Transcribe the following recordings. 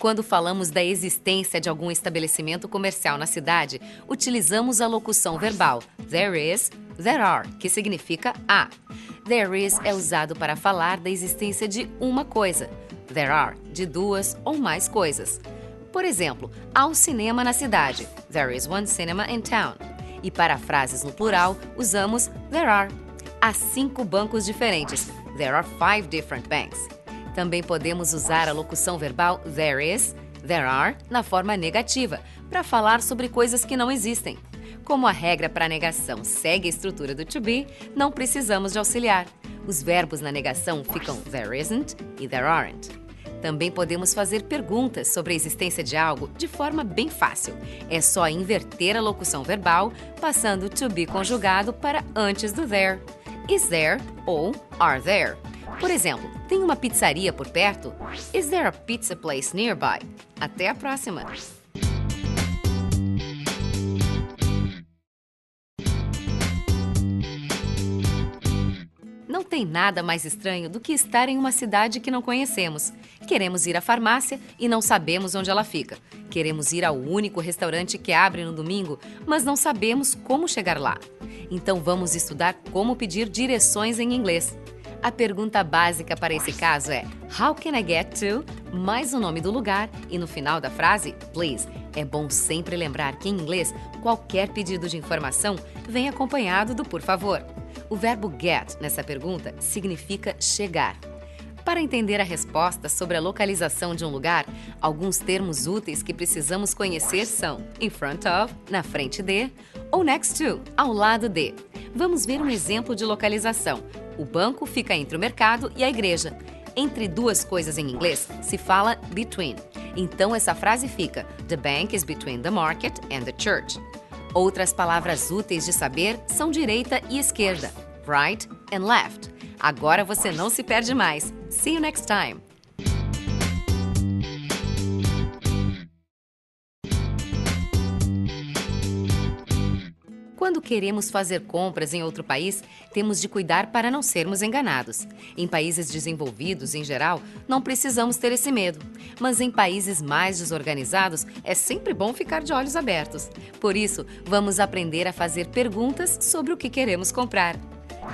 Quando falamos da existência de algum estabelecimento comercial na cidade, utilizamos a locução verbal there is, there are, que significa há. There is é usado para falar da existência de uma coisa. There are, de duas ou mais coisas. Por exemplo, há um cinema na cidade. There is one cinema in town. E para frases no plural, usamos there are. Há 5 bancos diferentes. There are 5 different banks. Também podemos usar a locução verbal there is, there are, na forma negativa, para falar sobre coisas que não existem. Como a regra para a negação segue a estrutura do to be, não precisamos de auxiliar. Os verbos na negação ficam there isn't e there aren't. Também podemos fazer perguntas sobre a existência de algo de forma bem fácil. É só inverter a locução verbal, passando o to be conjugado para antes do there. Is there ou are there? Por exemplo, tem uma pizzaria por perto? Is there a pizza place nearby? Até a próxima! Não tem nada mais estranho do que estar em uma cidade que não conhecemos. Queremos ir à farmácia e não sabemos onde ela fica. Queremos ir ao único restaurante que abre no domingo, mas não sabemos como chegar lá. Então vamos estudar como pedir direções em inglês. A pergunta básica para esse caso é How can I get to? Mais o nome do lugar e no final da frase, please. É bom sempre lembrar que em inglês, qualquer pedido de informação vem acompanhado do por favor. O verbo get nessa pergunta significa chegar. Para entender a resposta sobre a localização de um lugar, alguns termos úteis que precisamos conhecer são in front of, na frente de, ou next to, ao lado de. Vamos ver um exemplo de localização. O banco fica entre o mercado e a igreja. Entre duas coisas em inglês, se fala between. Então essa frase fica The bank is between the market and the church. Outras palavras úteis de saber são direita e esquerda, right and left. Agora você não se perde mais. See you next time! Quando queremos fazer compras em outro país, temos de cuidar para não sermos enganados. Em países desenvolvidos, em geral, não precisamos ter esse medo. Mas em países mais desorganizados, é sempre bom ficar de olhos abertos. Por isso, vamos aprender a fazer perguntas sobre o que queremos comprar.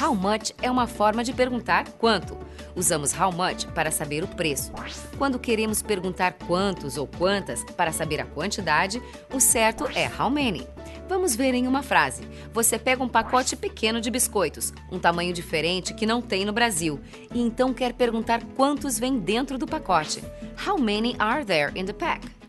How much é uma forma de perguntar quanto. Usamos how much para saber o preço. Quando queremos perguntar quantos ou quantas para saber a quantidade, o certo é how many. Vamos ver em uma frase. Você pega um pacote pequeno de biscoitos, um tamanho diferente que não tem no Brasil, e então quer perguntar quantos vêm dentro do pacote. How many are there in the pack?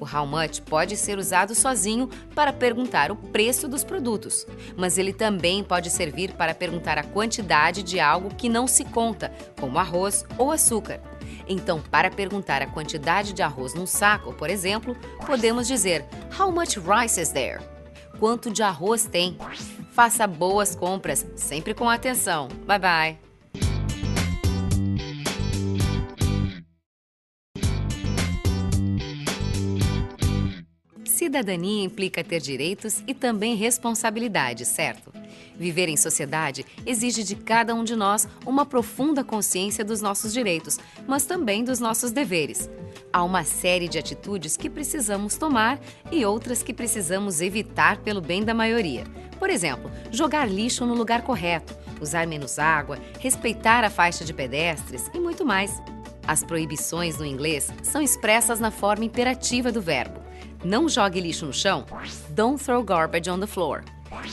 O how much pode ser usado sozinho para perguntar o preço dos produtos, mas ele também pode servir para perguntar a quantidade de algo que não se conta, como arroz ou açúcar. Então, para perguntar a quantidade de arroz num saco, por exemplo, podemos dizer How much rice is there? Quanto de arroz tem? Faça boas compras, sempre com atenção. Bye bye! Cidadania implica ter direitos e também responsabilidades, certo? Viver em sociedade exige de cada um de nós uma profunda consciência dos nossos direitos, mas também dos nossos deveres. Há uma série de atitudes que precisamos tomar e outras que precisamos evitar pelo bem da maioria. Por exemplo, jogar lixo no lugar correto, usar menos água, respeitar a faixa de pedestres e muito mais. As proibições no inglês são expressas na forma imperativa do verbo. Não jogue lixo no chão. Don't throw garbage on the floor.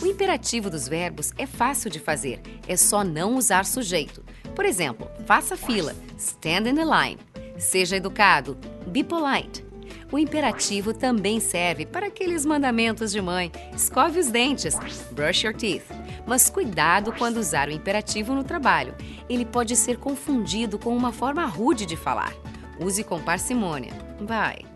O imperativo dos verbos é fácil de fazer, é só não usar sujeito. Por exemplo, faça fila, stand in the line. Seja educado, be polite. O imperativo também serve para aqueles mandamentos de mãe, escove os dentes, brush your teeth. Mas cuidado quando usar o imperativo no trabalho. Ele pode ser confundido com uma forma rude de falar. Use com parcimônia. Bye!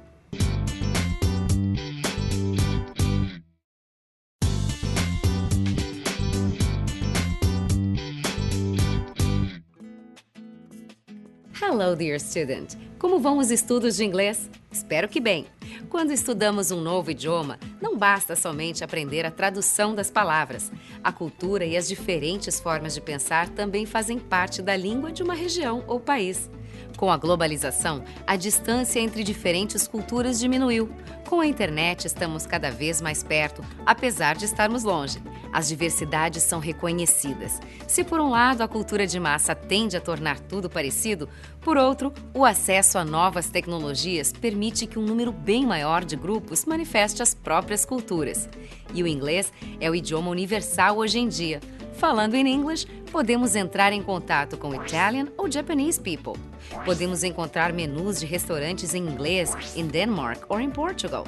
Hello, dear student! Como vão os estudos de inglês? Espero que bem! Quando estudamos um novo idioma, não basta somente aprender a tradução das palavras. A cultura e as diferentes formas de pensar também fazem parte da língua de uma região ou país. Com a globalização, a distância entre diferentes culturas diminuiu. Com a internet, estamos cada vez mais perto, apesar de estarmos longe. As diversidades são reconhecidas. Se por um lado a cultura de massa tende a tornar tudo parecido, por outro, o acesso a novas tecnologias permite que um número bem maior de grupos manifeste as próprias culturas. E o inglês é o idioma universal hoje em dia. Falando em English, podemos entrar em contato com Italian ou Japanese people. Podemos encontrar menus de restaurantes em inglês em Denmark ou em Portugal.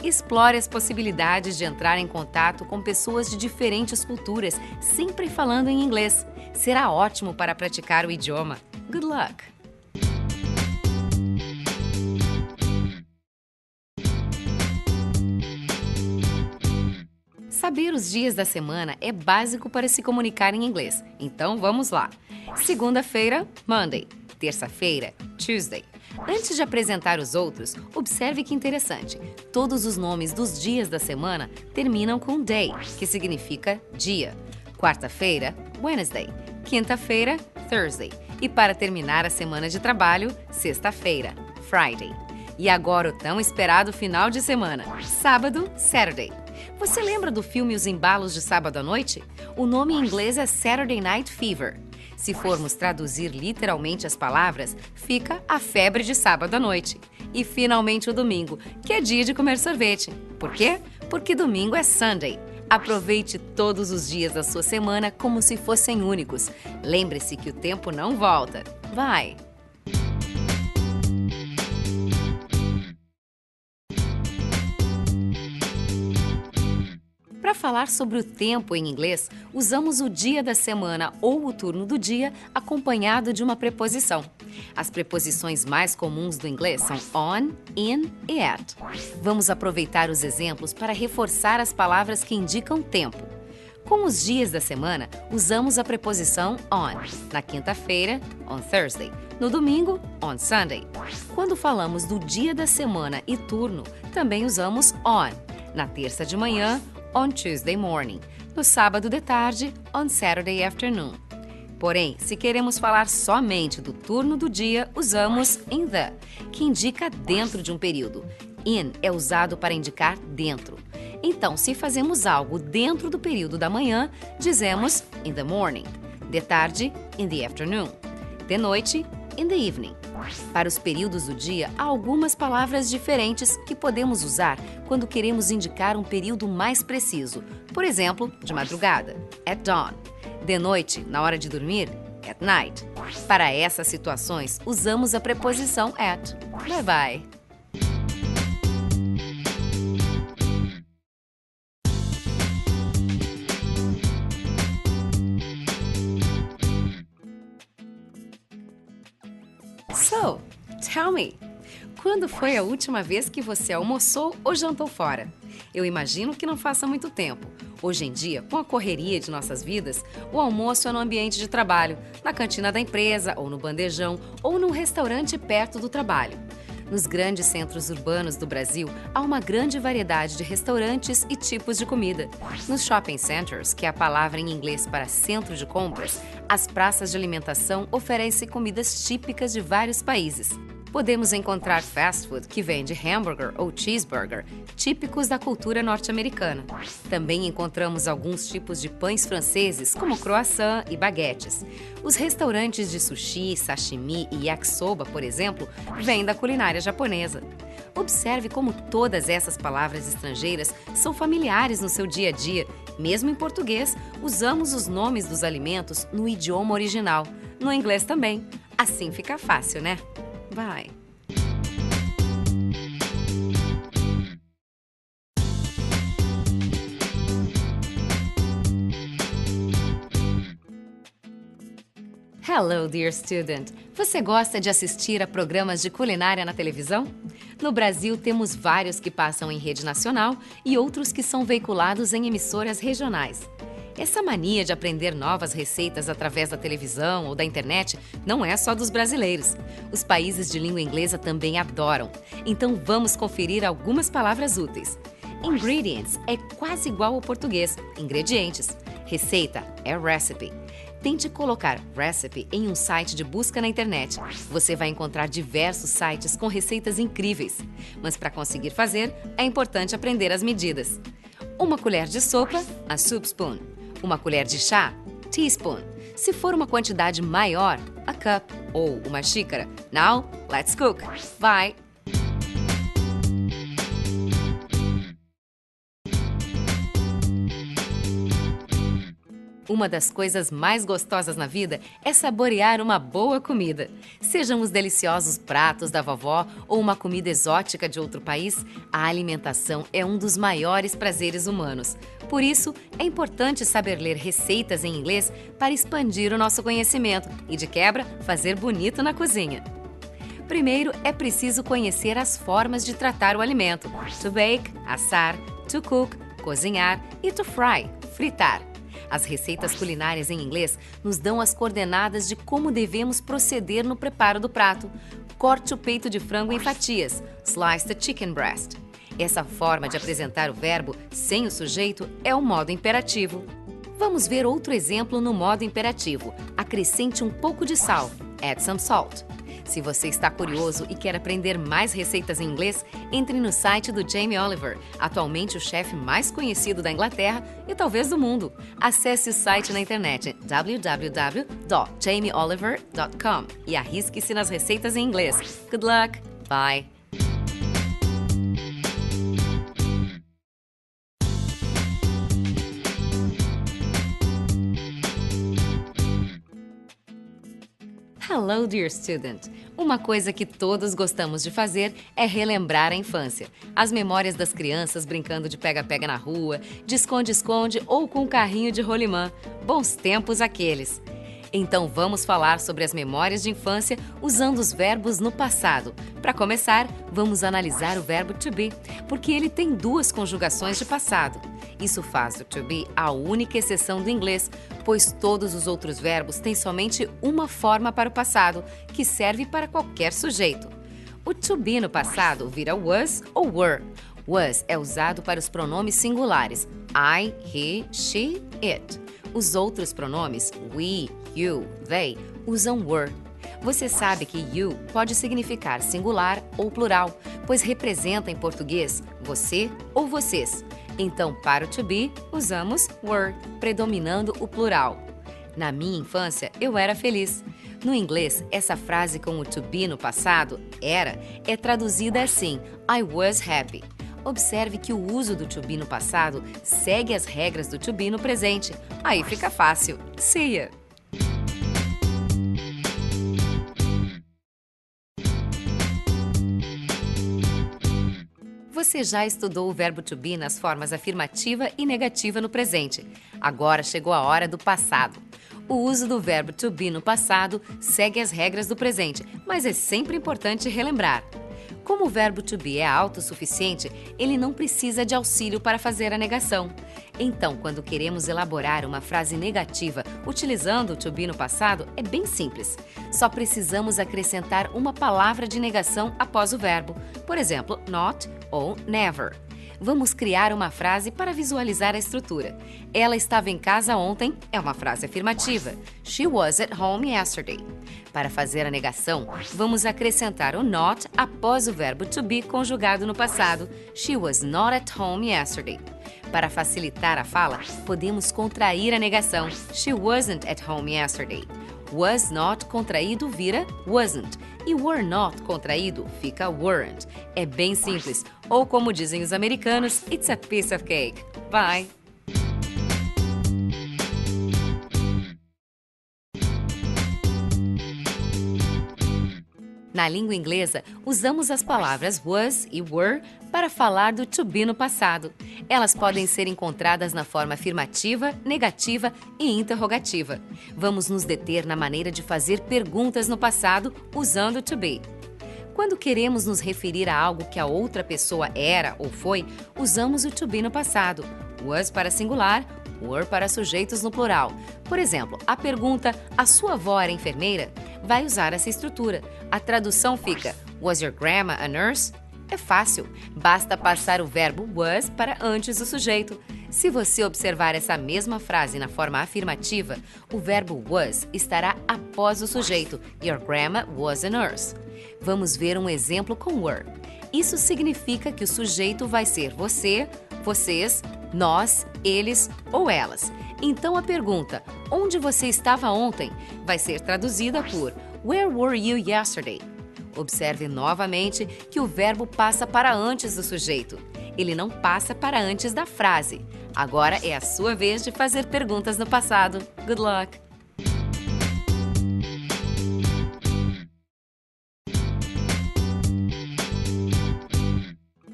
Explore as possibilidades de entrar em contato com pessoas de diferentes culturas, sempre falando em inglês. Será ótimo para praticar o idioma. Good luck! Saber os dias da semana é básico para se comunicar em inglês. Então vamos lá. Segunda-feira, Monday. Terça-feira, Tuesday. Antes de apresentar os outros, observe que interessante. Todos os nomes dos dias da semana terminam com day, que significa dia. Quarta-feira, Wednesday. Quinta-feira, Thursday. E para terminar a semana de trabalho, sexta-feira, Friday. E agora o tão esperado final de semana, sábado, Saturday. Você lembra do filme Os Embalos de Sábado à Noite? O nome em inglês é Saturday Night Fever. Se formos traduzir literalmente as palavras, fica a febre de sábado à noite. E finalmente o domingo, que é dia de comer sorvete. Por quê? Porque domingo é Sunday. Aproveite todos os dias da sua semana como se fossem únicos. Lembre-se que o tempo não volta. Vai! Para falar sobre o tempo em inglês, usamos o dia da semana ou o turno do dia acompanhado de uma preposição. As preposições mais comuns do inglês são on, in e at. Vamos aproveitar os exemplos para reforçar as palavras que indicam tempo. Com os dias da semana, usamos a preposição on. Na quinta-feira, on Thursday. No domingo, on Sunday. Quando falamos do dia da semana e turno, também usamos on. Na terça de manhã, on Tuesday morning. No sábado de tarde, on Saturday afternoon. Porém, se queremos falar somente do turno do dia, usamos in the, que indica dentro de um período. In é usado para indicar dentro. Então, se fazemos algo dentro do período da manhã, dizemos in the morning. De tarde, in the afternoon. De noite, in the evening. Para os períodos do dia, há algumas palavras diferentes que podemos usar quando queremos indicar um período mais preciso. Por exemplo, de madrugada, at dawn. De noite, na hora de dormir, at night. Para essas situações, usamos a preposição at. Bye bye! So, tell me, quando foi a última vez que você almoçou ou jantou fora? Eu imagino que não faça muito tempo. Hoje em dia, com a correria de nossas vidas, o almoço é no ambiente de trabalho, na cantina da empresa, ou no bandejão, ou num restaurante perto do trabalho. Nos grandes centros urbanos do Brasil, há uma grande variedade de restaurantes e tipos de comida. Nos shopping centers, que é a palavra em inglês para centro de compras, as praças de alimentação oferecem comidas típicas de vários países. Podemos encontrar fast food que vende hambúrguer ou cheeseburger, típicos da cultura norte-americana. Também encontramos alguns tipos de pães franceses, como croissant e baguetes. Os restaurantes de sushi, sashimi e yakisoba, por exemplo, vêm da culinária japonesa. Observe como todas essas palavras estrangeiras são familiares no seu dia a dia. Mesmo em português, usamos os nomes dos alimentos no idioma original. No inglês também. Assim fica fácil, né? Vai! Hello, dear student! Você gosta de assistir a programas de culinária na televisão? No Brasil, temos vários que passam em rede nacional e outros que são veiculados em emissoras regionais. Essa mania de aprender novas receitas através da televisão ou da internet não é só dos brasileiros. Os países de língua inglesa também adoram. Então vamos conferir algumas palavras úteis. Ingredients é quase igual ao português, ingredientes. Receita é recipe. Tente colocar recipe em um site de busca na internet. Você vai encontrar diversos sites com receitas incríveis. Mas para conseguir fazer, é importante aprender as medidas. Uma colher de sopa, a soup spoon. Uma colher de chá, teaspoon. Se for uma quantidade maior, a cup ou uma xícara. Now, let's cook. Vai! Uma das coisas mais gostosas na vida é saborear uma boa comida. Sejam os deliciosos pratos da vovó ou uma comida exótica de outro país, a alimentação é um dos maiores prazeres humanos. Por isso, é importante saber ler receitas em inglês para expandir o nosso conhecimento e, de quebra, fazer bonito na cozinha. Primeiro, é preciso conhecer as formas de tratar o alimento: to bake, assar, to cook, cozinhar e to fry, fritar. As receitas culinárias em inglês nos dão as coordenadas de como devemos proceder no preparo do prato. Corte o peito de frango em fatias, slice the chicken breast. Essa forma de apresentar o verbo sem o sujeito é o modo imperativo. Vamos ver outro exemplo no modo imperativo. Acrescente um pouco de sal, add some salt. Se você está curioso e quer aprender mais receitas em inglês, entre no site do Jamie Oliver, atualmente o chefe mais conhecido da Inglaterra e talvez do mundo. Acesse o site na internet www.jamieoliver.com e arrisque-se nas receitas em inglês. Good luck! Bye! Hello, dear student! Uma coisa que todos gostamos de fazer é relembrar a infância. As memórias das crianças brincando de pega-pega na rua, de esconde-esconde ou com um carrinho de rolimã. Bons tempos aqueles! Então vamos falar sobre as memórias de infância usando os verbos no passado. Para começar, vamos analisar o verbo to be, porque ele tem duas conjugações de passado. Isso faz do to be a única exceção do inglês, pois todos os outros verbos têm somente uma forma para o passado, que serve para qualquer sujeito. O to be no passado vira was ou were. Was é usado para os pronomes singulares I, he, she, it. Os outros pronomes we, you, they usam were. Você sabe que you pode significar singular ou plural, pois representa em português você ou vocês. Então, para o to be, usamos were, predominando o plural. Na minha infância, eu era feliz. No inglês, essa frase com o to be no passado, era, é traduzida assim, I was happy. Observe que o uso do to be no passado segue as regras do to be no presente. Aí fica fácil. See ya! Você já estudou o verbo to be nas formas afirmativa e negativa no presente. Agora chegou a hora do passado. O uso do verbo to be no passado segue as regras do presente, mas é sempre importante relembrar. Como o verbo to be é autossuficiente, ele não precisa de auxílio para fazer a negação. Então, quando queremos elaborar uma frase negativa utilizando o to be no passado, é bem simples. Só precisamos acrescentar uma palavra de negação após o verbo. Por exemplo, not ou never. Vamos criar uma frase para visualizar a estrutura. Ela estava em casa ontem é uma frase afirmativa. She was at home yesterday. Para fazer a negação, vamos acrescentar o not após o verbo to be conjugado no passado. She was not at home yesterday. Para facilitar a fala, podemos contrair a negação. She wasn't at home yesterday. Was not contraído vira wasn't. E were not contraído fica weren't. É bem simples. Ou como dizem os americanos, it's a piece of cake. Bye! Na língua inglesa, usamos as palavras was e were para falar do to be no passado. Elas podem ser encontradas na forma afirmativa, negativa e interrogativa. Vamos nos deter na maneira de fazer perguntas no passado usando to be. Quando queremos nos referir a algo que a outra pessoa era ou foi, usamos o to be no passado. Was para singular, were para sujeitos no plural. Por exemplo, a pergunta "a sua avó era enfermeira?" vai usar essa estrutura. A tradução fica "Was your grandma a nurse?" É fácil, basta passar o verbo was para antes do sujeito. Se você observar essa mesma frase na forma afirmativa, o verbo was estará após o sujeito. Your grandma was a nurse. Vamos ver um exemplo com were. Isso significa que o sujeito vai ser você, vocês, nós, eles ou elas. Então a pergunta, onde você estava ontem, vai ser traduzida por Where were you yesterday? Observe novamente que o verbo passa para antes do sujeito. Ele não passa para antes da frase. Agora é a sua vez de fazer perguntas no passado. Good luck!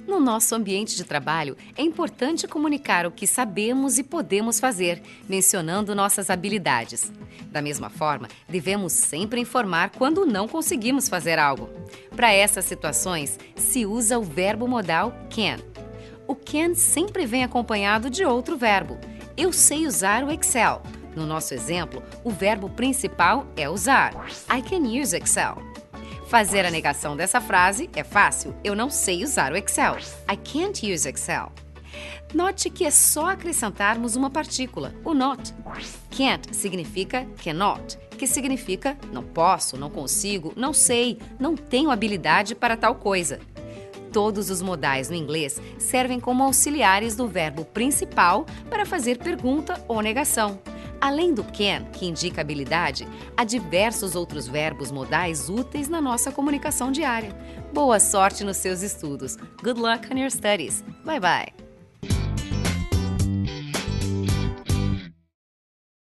No nosso ambiente de trabalho, é importante comunicar o que sabemos e podemos fazer, mencionando nossas habilidades. Da mesma forma, devemos sempre informar quando não conseguimos fazer algo. Para essas situações, se usa o verbo modal can. O can sempre vem acompanhado de outro verbo. Eu sei usar o Excel. No nosso exemplo, o verbo principal é usar. I can use Excel. Fazer a negação dessa frase é fácil. Eu não sei usar o Excel. I can't use Excel. Note que é só acrescentarmos uma partícula, o not. Can't significa cannot, que significa não posso, não consigo, não sei, não tenho habilidade para tal coisa. Todos os modais no inglês servem como auxiliares do verbo principal para fazer pergunta ou negação. Além do can, que indica habilidade, há diversos outros verbos modais úteis na nossa comunicação diária. Boa sorte nos seus estudos. Good luck on your studies. Bye bye.